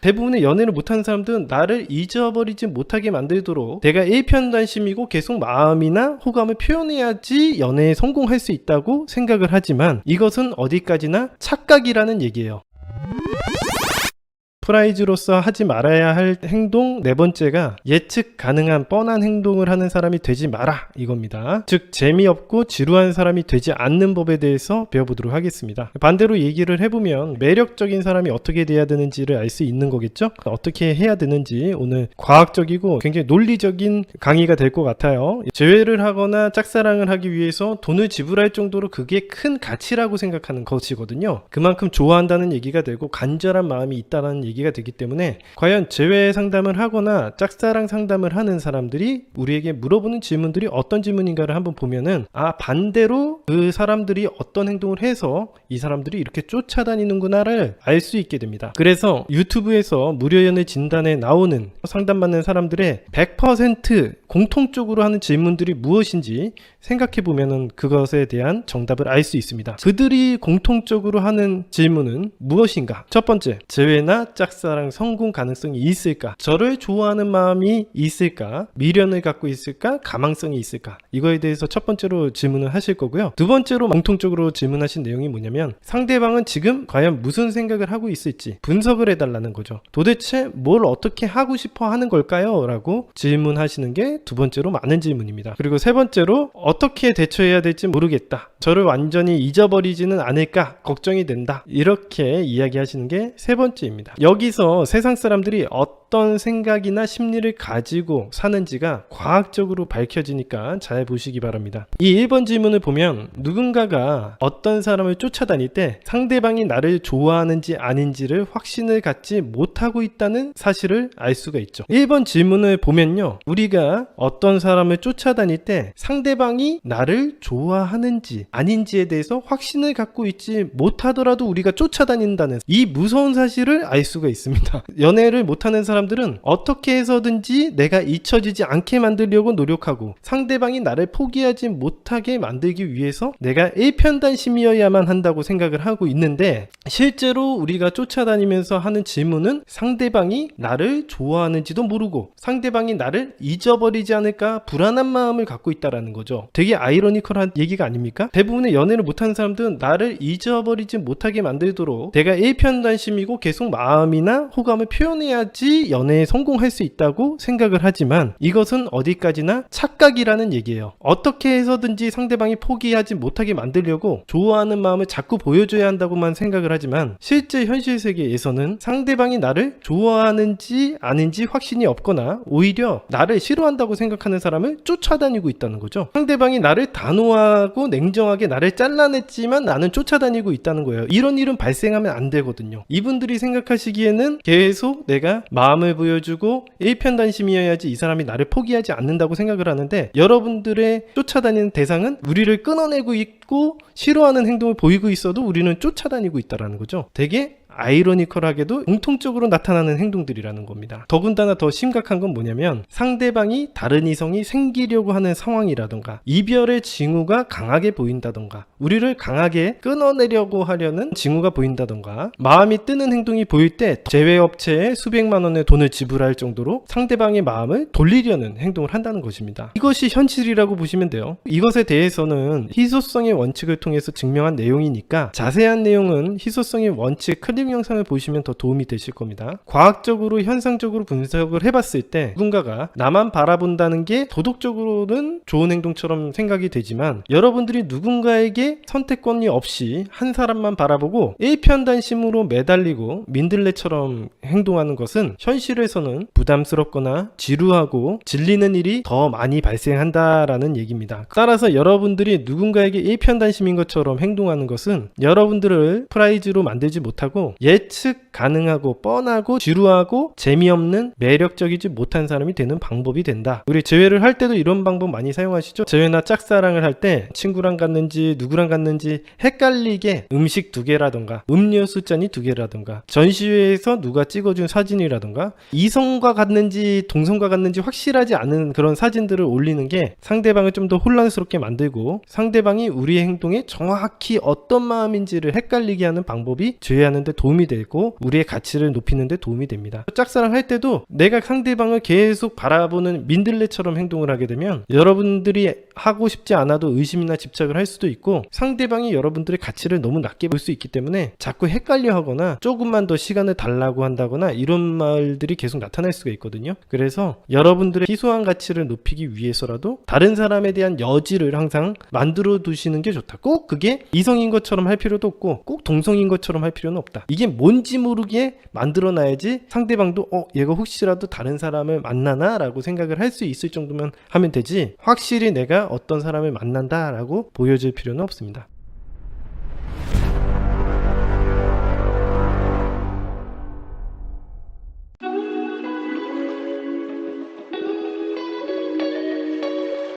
대부분의 연애를 못하는 사람들은 나를 잊어버리지 못하게 만들도록 내가 일편단심이고 계속 마음이나 호감을 표현해야지 연애에 성공할 수 있다고 생각을 하지만 이것은 어디까지나 착각이라는 얘기예요. 프라이즈로서 하지 말아야 할 행동 네 번째가 예측 가능한 뻔한 행동을 하는 사람이 되지 마라 이겁니다. 즉 재미없고 지루한 사람이 되지 않는 법에 대해서 배워보도록 하겠습니다. 반대로 얘기를 해보면 매력적인 사람이 어떻게 돼야 되는지를 알 수 있는 거겠죠. 어떻게 해야 되는지 오늘 과학적이고 굉장히 논리적인 강의가 될 것 같아요. 재회를 하거나 짝사랑을 하기 위해서 돈을 지불할 정도로 그게 큰 가치라고 생각하는 것이거든요. 그만큼 좋아한다는 얘기가 되고 간절한 마음이 있다는 얘기가 되기 때문에 과연 재회 상담을 하거나 짝사랑 상담을 하는 사람들이 우리에게 물어보는 질문들이 어떤 질문인가를 한번 보면은 반대로 그 사람들이 어떤 행동을 해서 이 사람들이 이렇게 쫓아다니는구나를 알 수 있게 됩니다. 그래서 유튜브에서 무료 연애 진단에 나오는 상담받는 사람들의 100% 공통적으로 하는 질문들이 무엇인지 생각해 보면은 그것에 대한 정답을 알 수 있습니다. 그들이 공통적으로 하는 질문은 무엇인가? 첫 번째, 재회나 짝사랑 성공 가능성이 있을까? 저를 좋아하는 마음이 있을까? 미련을 갖고 있을까? 가망성이 있을까? 이거에 대해서 첫 번째로 질문을 하실 거고요. 두 번째로 공통적으로 질문하신 내용이 뭐냐면 상대방은 지금 과연 무슨 생각을 하고 있을지 분석을 해달라는 거죠. 도대체 뭘 어떻게 하고 싶어 하는 걸까요? 라고 질문하시는 게 두 번째로 많은 질문입니다. 그리고 세 번째로 어떻게 대처해야 될지 모르겠다. 저를 완전히 잊어버리지는 않을까 걱정이 된다. 이렇게 이야기하시는 게 세 번째입니다. 여기서 세상 사람들이 어떤 생각이나 심리를 가지고 사는지가 과학적으로 밝혀지니까 잘 보시기 바랍니다. 이 1번 질문을 보면 누군가가 어떤 사람을 쫓아다닐 때 상대방이 나를 좋아하는지 아닌지를 확신을 갖지 못하고 있다는 사실을 알 수가 있죠. 1번 질문을 보면요, 우리가 어떤 사람을 쫓아다닐 때 상대방이 나를 좋아하는지 아닌지에 대해서 확신을 갖고 있지 못하더라도 우리가 쫓아다닌다는 이 무서운 사실을 알 수가 있습니다. 연애를 못하는 사람들은 어떻게 해서든지 내가 잊혀지지 않게 만들려고 노력하고 상대방이 나를 포기하지 못하게 만들기 위해서 내가 일편단심이어야만 한다고 생각을 하고 있는데, 실제로 우리가 쫓아다니면서 하는 질문은 상대방이 나를 좋아하는지도 모르고 상대방이 나를 잊어버리지 않을까 불안한 마음을 갖고 있다라는 거죠. 되게 아이러니컬한 얘기가 아닙니까? 대부분의 연애를 못하는 사람들은 나를 잊어버리지 못하게 만들도록 내가 일편단심이고 계속 마음이나 호감을 표현해야지 연애에 성공할 수 있다고 생각을 하지만 이것은 어디까지나 착각이라는 얘기예요. 어떻게 해서든지 상대방이 포기하지 못하게 만들려고 좋아하는 마음을 자꾸 보여줘야 한다고만 생각을 하지만 실제 현실 세계에서는 상대방이 나를 좋아하는지 아닌지 확신이 없거나 오히려 나를 싫어한다고 생각하는 사람을 쫓아다니고 있다는 거죠. 상대방이 나를 단호하고 냉정하게 나를 잘라냈지만 나는 쫓아다니고 있다는 거예요. 이런 일은 발생하면 안 되거든요. 이분들이 생각하시기에는 계속 내가 마음을 보여주고 일편단심이어야지 이 사람이 나를 포기하지 않는다고 생각을 하는데, 여러분들의 쫓아다니는 대상은 우리를 끊어내고 있고 싫어하는 행동을 보이고 있어도 우리는 쫓아다니고 있다는 거죠. 되게 아이러니컬하게도 공통적으로 나타나는 행동들이라는 겁니다. 더군다나 더 심각한 건 뭐냐면 상대방이 다른 이성이 생기려고 하는 상황이라던가 이별의 징후가 강하게 보인다던가 우리를 강하게 끊어내려고 하려는 징후가 보인다던가 마음이 뜨는 행동이 보일 때 제외업체에 수백만 원의 돈을 지불할 정도로 상대방의 마음을 돌리려는 행동을 한다는 것입니다. 이것이 현실이라고 보시면 돼요. 이것에 대해서는 희소성의 원칙을 통해서 증명한 내용이니까 자세한 내용은 희소성의 원칙 클립 영상을 보시면 더 도움이 되실 겁니다. 과학적으로 현상적으로 분석을 해봤을 때 누군가가 나만 바라본다는 게 도덕적으로는 좋은 행동처럼 생각이 되지만 여러분들이 누군가에게 선택권이 없이 한 사람만 바라보고 일편단심으로 매달리고 민들레처럼 행동하는 것은 현실에서는 부담스럽거나 지루하고 질리는 일이 더 많이 발생한다라는 얘기입니다. 따라서 여러분들이 누군가에게 일편단심인 것처럼 행동하는 것은 여러분들을 프라이즈로 만들지 못하고 예측 가능하고 뻔하고 지루하고 재미없는 매력적이지 못한 사람이 되는 방법이 된다. 우리 재회를 할 때도 이런 방법 많이 사용하시죠? 재회나 짝사랑을 할 때 친구랑 갔는지 누구랑 갔는지 헷갈리게 음식 2개라던가 음료수 잔이 2개라던가 전시회에서 누가 찍어준 사진이라던가 이성과 갔는지 동성과 갔는지 확실하지 않은 그런 사진들을 올리는 게 상대방을 좀 더 혼란스럽게 만들고 상대방이 우리의 행동에 정확히 어떤 마음인지를 헷갈리게 하는 방법이 재회하는 데 도움이 되고 우리의 가치를 높이는 데 도움이 됩니다. 짝사랑 할 때도 내가 상대방을 계속 바라보는 민들레처럼 행동을 하게 되면 여러분들이 하고 싶지 않아도 의심이나 집착을 할 수도 있고 상대방이 여러분들의 가치를 너무 낮게 볼 수 있기 때문에 자꾸 헷갈려 하거나 조금만 더 시간을 달라고 한다거나 이런 말들이 계속 나타날 수가 있거든요. 그래서 여러분들의 희소한 가치를 높이기 위해서라도 다른 사람에 대한 여지를 항상 만들어 두시는 게 좋다. 꼭 그게 이성인 것처럼 할 필요도 없고 꼭 동성인 것처럼 할 필요는 없다. 이게 뭔지 모르게 만들어 놔야지 상대방도 얘가 혹시라도 다른 사람을 만나나? 라고 생각을 할 수 있을 정도면 하면 되지, 확실히 내가 어떤 사람을 만난다 라고 보여줄 필요는 없습니다.